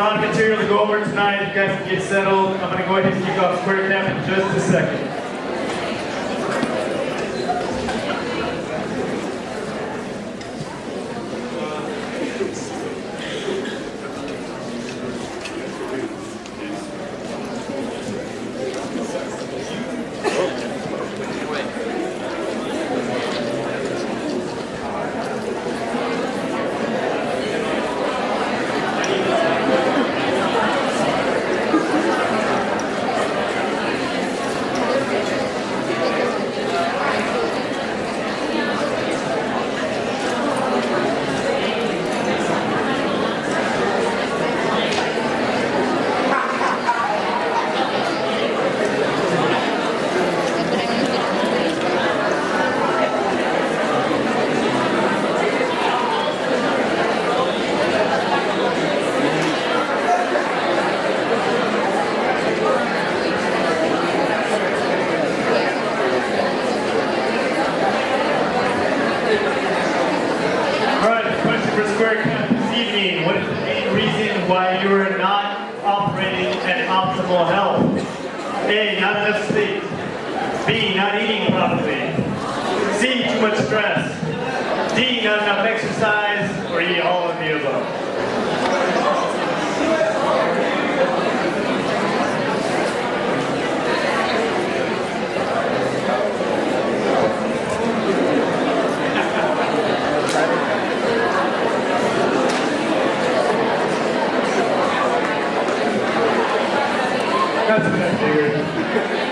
lot of material to go over tonight. You guys can get settled. I'm going to go ahead and kick off Square Camp in just a second. Why you are not operating at optimal health. A, not enough sleep. B, not eating properly. C, too much stress. D, not enough exercise. Or E, all of the above. That's what I figured.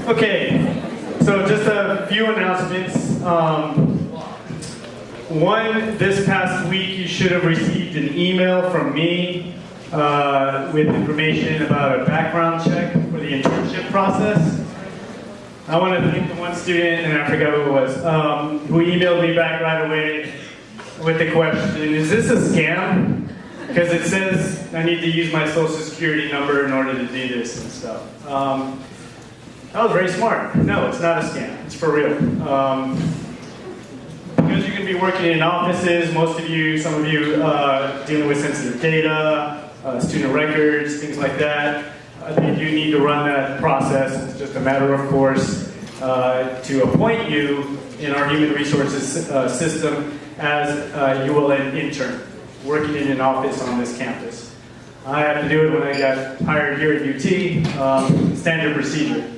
Okay, so just a few announcements. One, this past week you should have received an email from me with information about a background check for the internship process. I want to thank the one student, and I forgot who it was, who emailed me back right away with the question, is this a scam? Because it says I need to use my social security number in order to do this and stuff. That was very smart. No, it's not a scam. It's for real. Because you're going to be working in offices, most of you, some of you dealing with sensitive data, student records, things like that. They do need to run that process. It's just a matter of course to appoint you in our human resources system as a ULN intern working in an office on this campus. I have to do it when I got hired here at UT, standard procedure.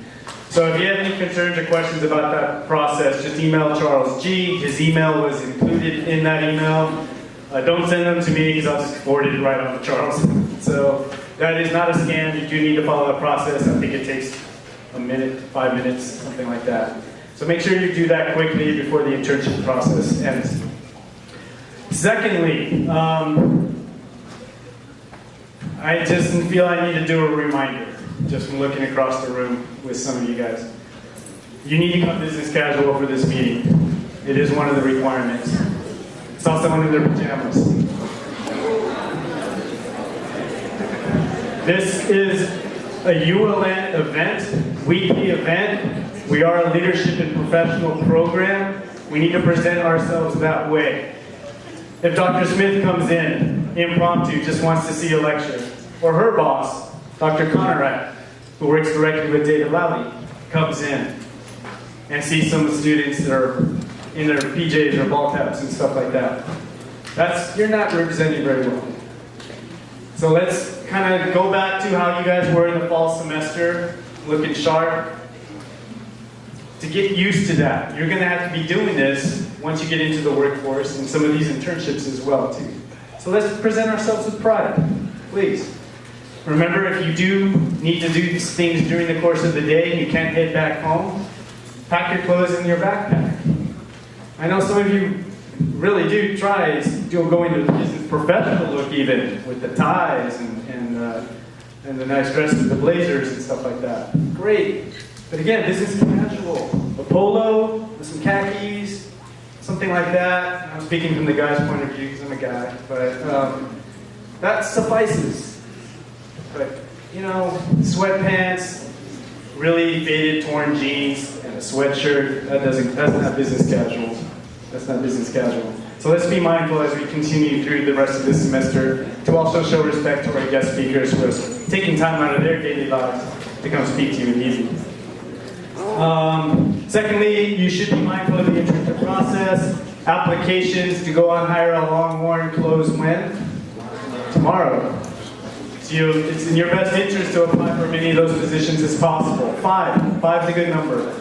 So if you have any concerns or questions about that process, just email Charles G. His email was included in that email. Don't send them to me because I'll just forward it right on to Charles. So that is not a scam. You do need to follow the process. I think it takes a minute, 5 minutes, something like that. So make sure you do that quickly before the internship process ends. Secondly, I just feel I need to do a reminder, just from looking across the room with some of you guys. You need to come business casual for this meeting. It is one of the requirements. It's also one of their pajamas. This is a ULN event, weekly event. We are a leadership and professional program. We need to present ourselves that way. If Dr. Smith comes in, impromptu, just wants to see a lecture, or her boss, Dr. Conrad, who works directly with Data Valley, comes in and sees some of the students that are in their PJs or ball caps and stuff like that. You're not representing very well. So let's kind of go back to how you guys were in the fall semester, looking sharp. To get used to that, you're going to have to be doing this once you get into the workforce and some of these internships as well too. So let's present ourselves with pride, please. Remember, if you do need to do these things during the course of the day and you can't head back home, pack your clothes in your backpack. I know some of you really do try to go into the business professional look even, with the ties and the nice dresses, the blazers and stuff like that. Great. But again, business casual. A polo with some khakis, something like that. I'm speaking from the guy's point of view because I'm a guy, but that suffices. But, you know, sweatpants, really faded, torn jeans, and a sweatshirt, that's not business casual. That's not business casual. So let's be mindful as we continue through the rest of this semester to also show respect to our guest speakers who are taking time out of their daily lives to come speak to you in the evening. Secondly, you should be mindful of the internship process. Applications to go on hire a Longhorn close when? Tomorrow. So it's in your best interest to apply for many of those positions as possible. Five's a good number.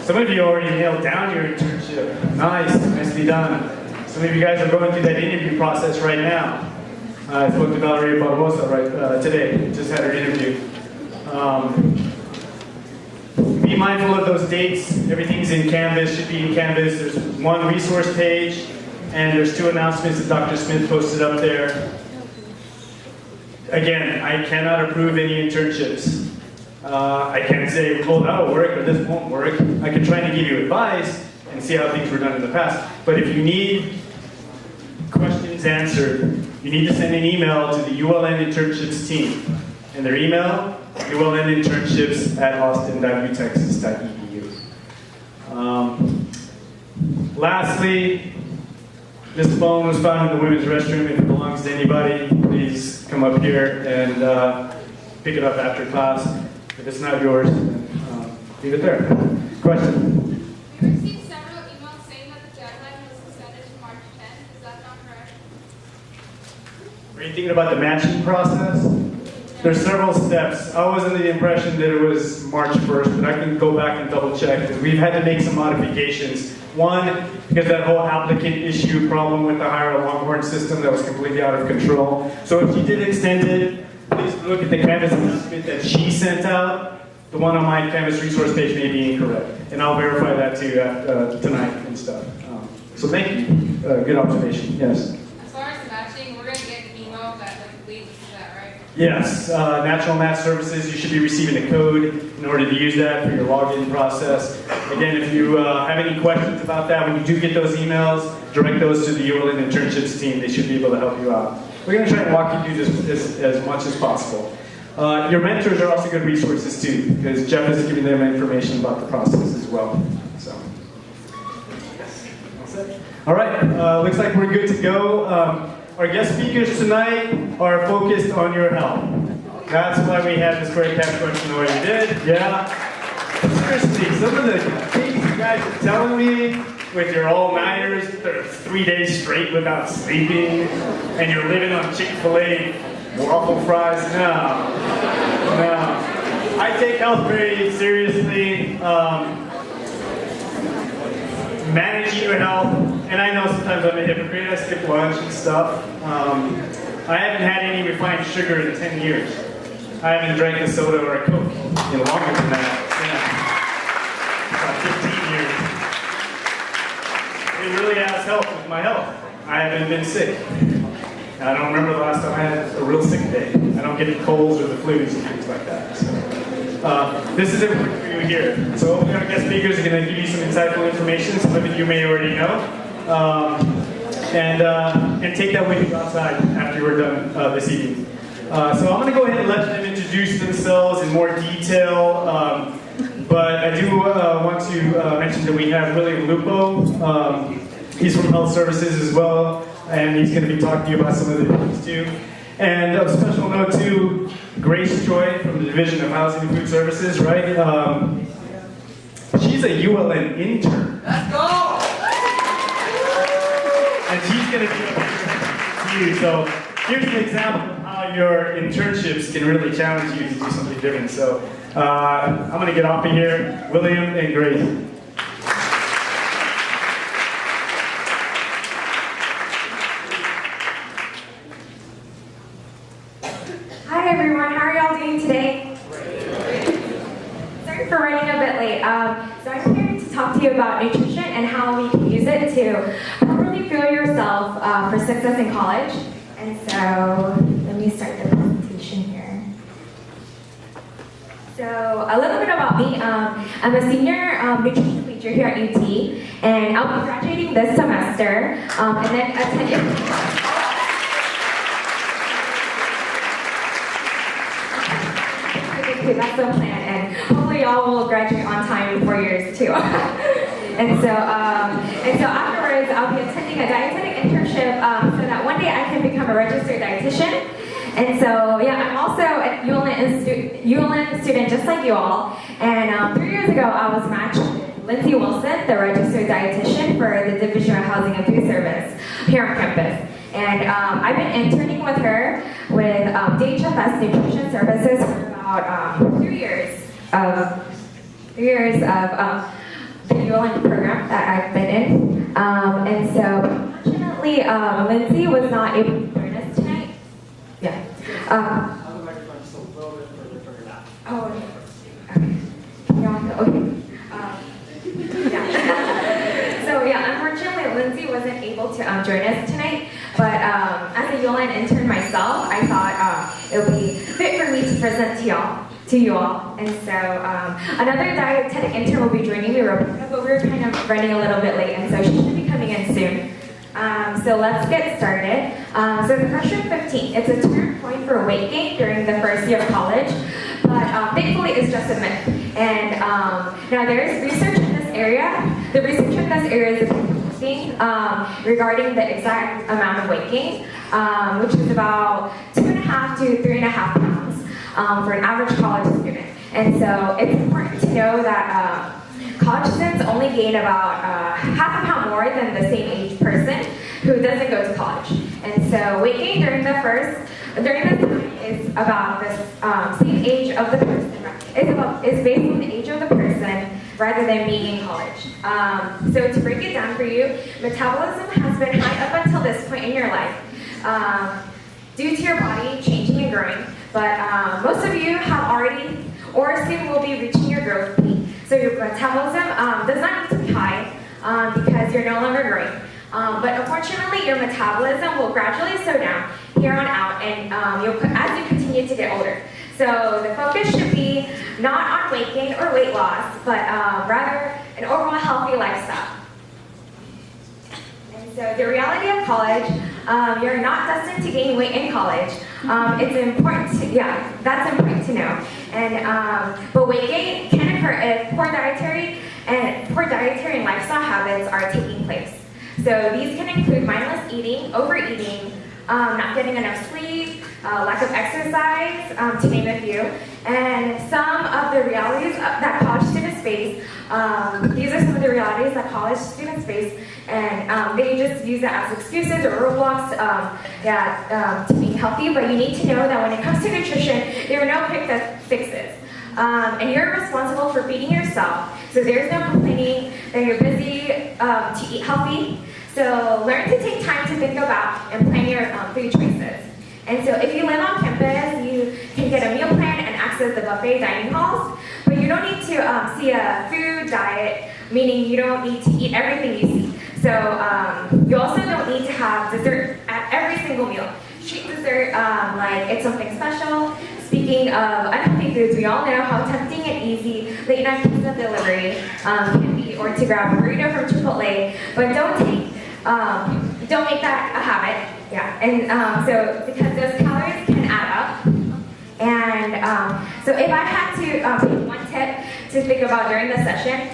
Some of you already nailed down your internship. Nicely done. Some of you guys are going through that interview process right now. I spoke to Valeria Barbosa today, just had her interview. Be mindful of those dates. Everything's in Canvas, should be in Canvas. There's one resource page, and there's 2 announcements that Dr. Smith posted up there. Again, I cannot approve any internships. I can't say, oh, that'll work, or this won't work. I can try to give you advice and see how things were done in the past. But if you need questions answered, you need to send an email to the ULN internships team. And their email, ulninternships@austin.utexas.edu. Lastly, this phone was found in the women's restroom. If it belongs to anybody, please come up here and pick it up after class. If it's not yours, then leave it there. Question? We received several emails saying that the deadline was extended to March 10th. Is that not correct? Are you thinking about the matching process? There's several steps. I was under the impression that it was March 1st, but I can go back and double check because we've had to make some modifications. One, because that whole applicant issue problem with the Hire a Longhorn system that was completely out of control. So if you did extend it, please look at the Canvas announcement that she sent out the one on my Canvas resource page may be incorrect. And I'll verify that too tonight and stuff. So thank you. Good observation. Yes. As far as matching, we're going to get an email that leads to that, right? Yes. Natural Match Services, you should be receiving a code in order to use that for your login process. Again, if you have any questions about that, when you do get those emails, direct those to the ULN Internships team. They should be able to help you out. We're going to try and walk you through this as much as possible. Your mentors are also good resources too, because Jeff is giving them information about the process as well. So, all right, looks like we're good to go. Our guest speakers tonight are focused on your health. That's why we had this great test question the way we did. Yeah. Seriously, some of the things you guys are telling me with your all-nighters, 3 days straight without sleeping, and you're living on Chick-fil-A waffle fries. No. I take health very seriously. Managing your health, and I know sometimes I'm a hypocrite. I skip lunch and stuff. I haven't had any refined sugar in 10 years. I haven't drank a soda or a Coke in longer than that. Yeah. About 15 years. It really has helped with my health. I haven't been sick. I don't remember the last time I had a real sick day. I don't get the colds or the flus and things like that. So, this is important for you here. So hopefully our guest speakers are going to give you some insightful information, some of it you may already know. And take that with you outside after we're done this evening. So I'm going to go ahead and let them introduce themselves in more detail. But I do want to mention that we have William Lupo. He's from Health Services as well, and he's going to be talking to you about some of the things too. And a special note to Grace Choi from the Division of Housing and Food Services, right? She's a ULN intern. Let's go! And she's going to be up here to you. So here's an example of how your internships can really challenge you to do something different. So I'm going to get off of here. William and Grace. Hi everyone, how are y'all doing today? Sorry for running a bit late. So I'm here to talk to you about nutrition and how we can use it to properly fuel yourself for success in college. And so let me start the presentation here. So a little bit about me. I'm a senior nutrition major here at UT, and I'll be graduating this semester, and then attending. That's the plan, and hopefully y'all will graduate on time in 4 years too. and so afterwards, I'll be attending a dietetic internship so that one day I can become a registered dietitian. And so yeah, I'm also a ULN student just like you all. And 3 years ago, I was matched with Lindsay Wilson, the registered dietitian for the Division of Housing and Food Service here on campus. And I've been interning with her with DHFS Nutrition Services for about 3 years of the ULN program that I've been in. And so unfortunately, Lindsay was not able to join us tonight. Yeah. The microphone's still a little bit further for your back. Oh, okay. Yeah. So yeah, unfortunately, Lindsay wasn't able to join us tonight. But as a ULN intern myself, I thought it would be fit for me to present to you all. And so another dietetic intern will be joining me, Rebecca, but we're kind of running a little bit late, and so she should be coming in soon. So let's get started. So depression 15, it's a turning point for weight gain during the first year of college, but thankfully it's just a myth. And now there's research in this area. The research in this area is regarding the exact amount of weight gain, which is about 2.5 to 3.5 pounds for an average college student. And so it's important to know that college students only gain about half a pound more than the same age person who doesn't go to college. And so weight gain during this time is about the same age of the person. It's based on the age of the person rather than being in college. So to break it down for you, metabolism has been high up until this point in your life due to your body changing and growing. But most of you have already or soon will be reaching your growth peak. So your metabolism does not need to be high because you're no longer growing. But unfortunately, your metabolism will gradually slow down here on out, and as you continue to get older. So the focus should be not on weight gain or weight loss, but rather an overall healthy lifestyle. And so the reality of college, you're not destined to gain weight in college. It's important to, that's important to know. And but weight gain can occur if poor dietary and lifestyle habits are taking place. So these can include mindless eating, overeating, not getting enough sleep, lack of exercise, to name a few. And some of the realities that college students face, these are some of the realities that college students face, and they just use it as excuses or roadblocks to being healthy, but you need to know that when it comes to nutrition, there are no quick fixes. And you're responsible for feeding yourself, so there's no complaining that you're busy to eat healthy. So learn to take time to think about and plan your food choices. And so if you live on campus, you can get a meal plan and access the buffet dining halls, but you don't need to see a food diet, meaning you don't need to eat everything you see. So you also don't need to have dessert at every single meal. Treat dessert like it's something special. Speaking of unhealthy foods, we all know how tempting and easy late night pizza delivery can be, or to grab a burrito from Chipotle, but don't make that a habit. Yeah, and so because those calories can add up. And so if I had to pick one tip to think about during the session,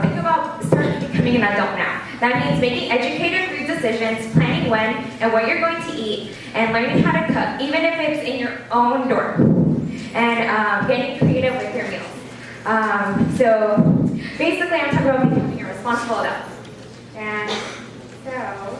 think about start becoming an adult now. That means making educated food decisions, planning when and what you're going to eat, and learning how to cook, even if it's in your own dorm, and getting creative with your meals. So basically, I'm talking about becoming a responsible adult. And so